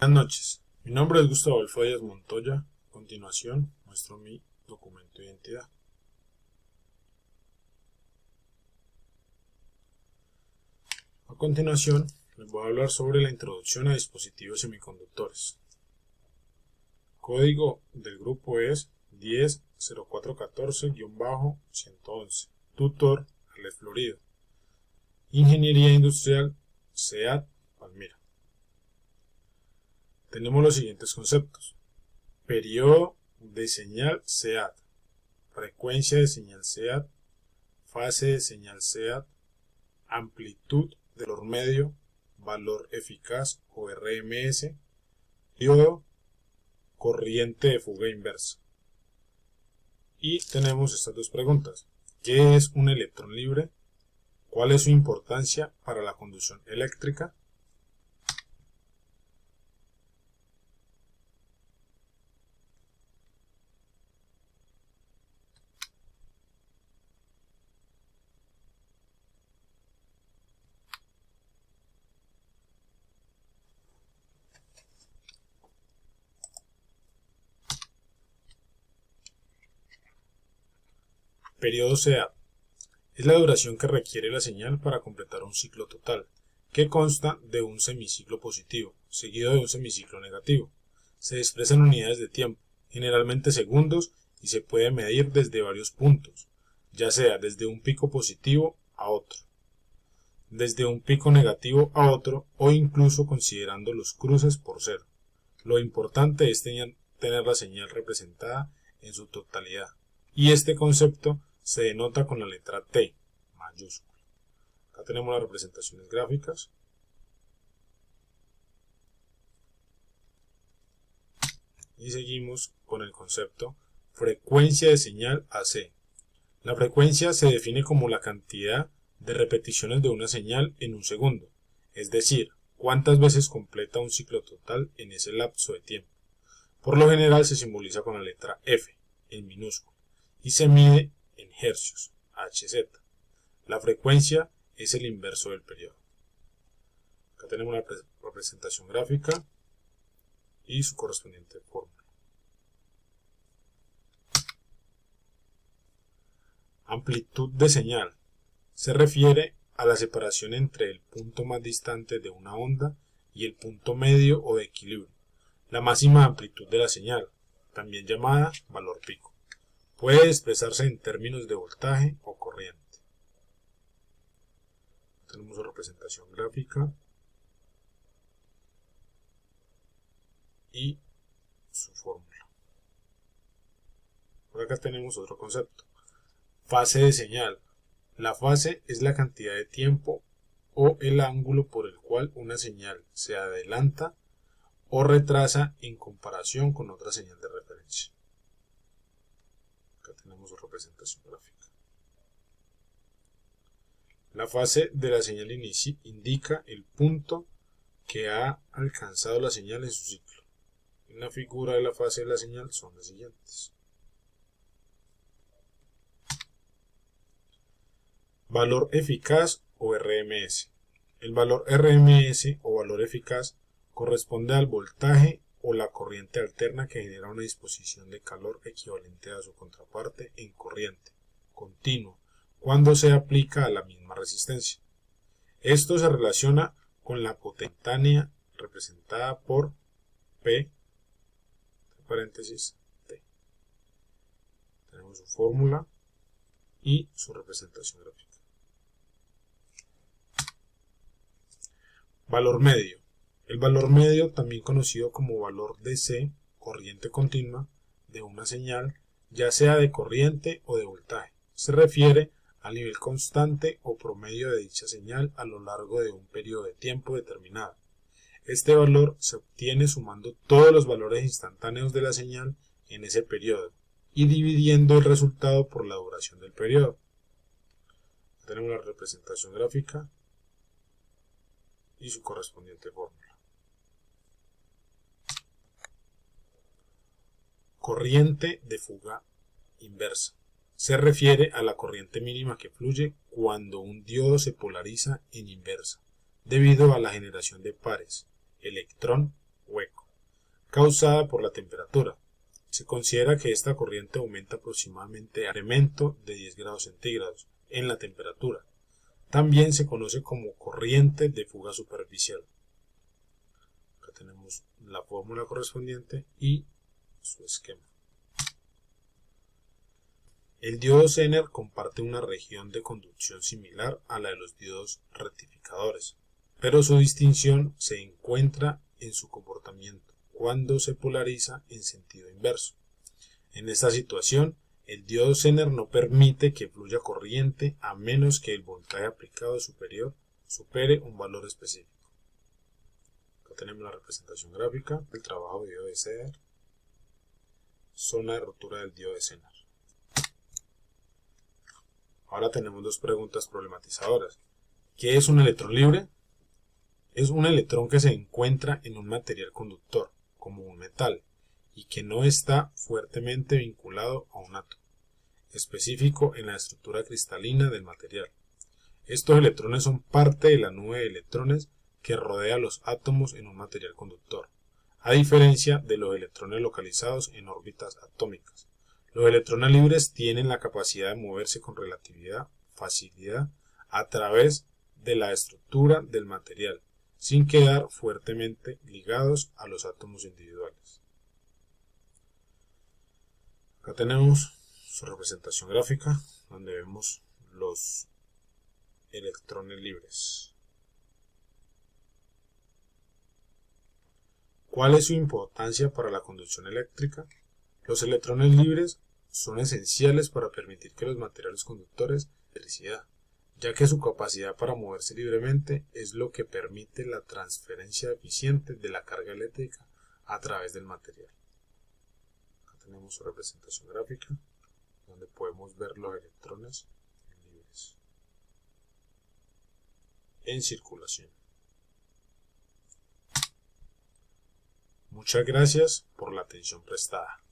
Buenas noches, mi nombre es Gustavo Adolfo Díaz Montoya. A continuación muestro mi documento de identidad. A continuación les voy a hablar sobre la introducción a dispositivos semiconductores. El código del grupo es 10.0414-111, tutor Ale Florida, Ingeniería Industrial SEAT Palmira. Tenemos los siguientes conceptos: periodo de señal SEAT, frecuencia de señal SEAT, fase de señal SEAT, amplitud de valor medio, valor eficaz o RMS, diodo, corriente de fuga inversa. Y tenemos estas dos preguntas: ¿qué es un electrón libre? ¿Cuál es su importancia para la conducción eléctrica? Periodo SEAT es la duración que requiere la señal para completar un ciclo total, que consta de un semiciclo positivo, seguido de un semiciclo negativo. Se expresa en unidades de tiempo, generalmente segundos, y se puede medir desde varios puntos, ya sea desde un pico positivo a otro, desde un pico negativo a otro, o incluso considerando los cruces por cero. Lo importante es tener la señal representada en su totalidad, y este concepto se denota con la letra T mayúscula. Acá tenemos las representaciones gráficas. Y seguimos con el concepto frecuencia de señal AC. La frecuencia se define como la cantidad de repeticiones de una señal en un segundo, es decir, cuántas veces completa un ciclo total en ese lapso de tiempo. Por lo general se simboliza con la letra F en minúscula y se mide en hercios, Hz. La frecuencia es el inverso del periodo. Acá tenemos la representación gráfica y su correspondiente fórmula. Amplitud de señal se refiere a la separación entre el punto más distante de una onda y el punto medio o de equilibrio, la máxima amplitud de la señal, también llamada valor pico. Puede expresarse en términos de voltaje o corriente. Tenemos su representación gráfica y su fórmula. Por acá tenemos otro concepto: fase de señal. La fase es la cantidad de tiempo o el ángulo por el cual una señal se adelanta o retrasa en comparación con otra señal de referencia. Acá tenemos su representación gráfica. La fase de la señal indica el punto que ha alcanzado la señal en su ciclo. En la figura de la fase de la señal son las siguientes. Valor eficaz o RMS. El valor RMS o valor eficaz corresponde al voltaje o la corriente alterna que genera una disposición de calor equivalente a su contraparte en corriente continua cuando se aplica a la misma resistencia. Esto se relaciona con la potencia representada por P, paréntesis, T. Tenemos su fórmula y su representación gráfica. Valor medio. El valor medio, también conocido como valor DC, corriente continua, de una señal, ya sea de corriente o de voltaje, se refiere al nivel constante o promedio de dicha señal a lo largo de un periodo de tiempo determinado. Este valor se obtiene sumando todos los valores instantáneos de la señal en ese periodo y dividiendo el resultado por la duración del periodo. Tenemos la representación gráfica y su correspondiente fórmula. Corriente de fuga inversa. Se refiere a la corriente mínima que fluye cuando un diodo se polariza en inversa, debido a la generación de pares, electrón hueco, causada por la temperatura. Se considera que esta corriente aumenta aproximadamente al incremento de 10 grados centígrados en la temperatura. También se conoce como corriente de fuga superficial. Acá tenemos la fórmula correspondiente y su esquema. El diodo Zener comparte una región de conducción similar a la de los diodos rectificadores, pero su distinción se encuentra en su comportamiento cuando se polariza en sentido inverso. En esta situación, el diodo Zener no permite que fluya corriente a menos que el voltaje aplicado supere un valor específico. Acá tenemos la representación gráfica del trabajo de diodo de Zener, zona de rotura del diodo de Zener. Ahora tenemos dos preguntas problematizadoras. ¿Qué es un electrón libre? Es un electrón que se encuentra en un material conductor, como un metal, y que no está fuertemente vinculado a un átomo específico en la estructura cristalina del material. Estos electrones son parte de la nube de electrones que rodea los átomos en un material conductor, a diferencia de los electrones localizados en órbitas atómicas. Los electrones libres tienen la capacidad de moverse con relatividad facilidad a través de la estructura del material, sin quedar fuertemente ligados a los átomos individuales. Acá tenemos su representación gráfica, donde vemos los electrones libres. ¿Cuál es su importancia para la conducción eléctrica? Los electrones libres son esenciales para permitir que los materiales conductores de electricidad, ya que su capacidad para moverse libremente es lo que permite la transferencia eficiente de la carga eléctrica a través del material. Acá tenemos su representación gráfica, donde podemos ver los electrones libres en circulación. Muchas gracias por la atención prestada.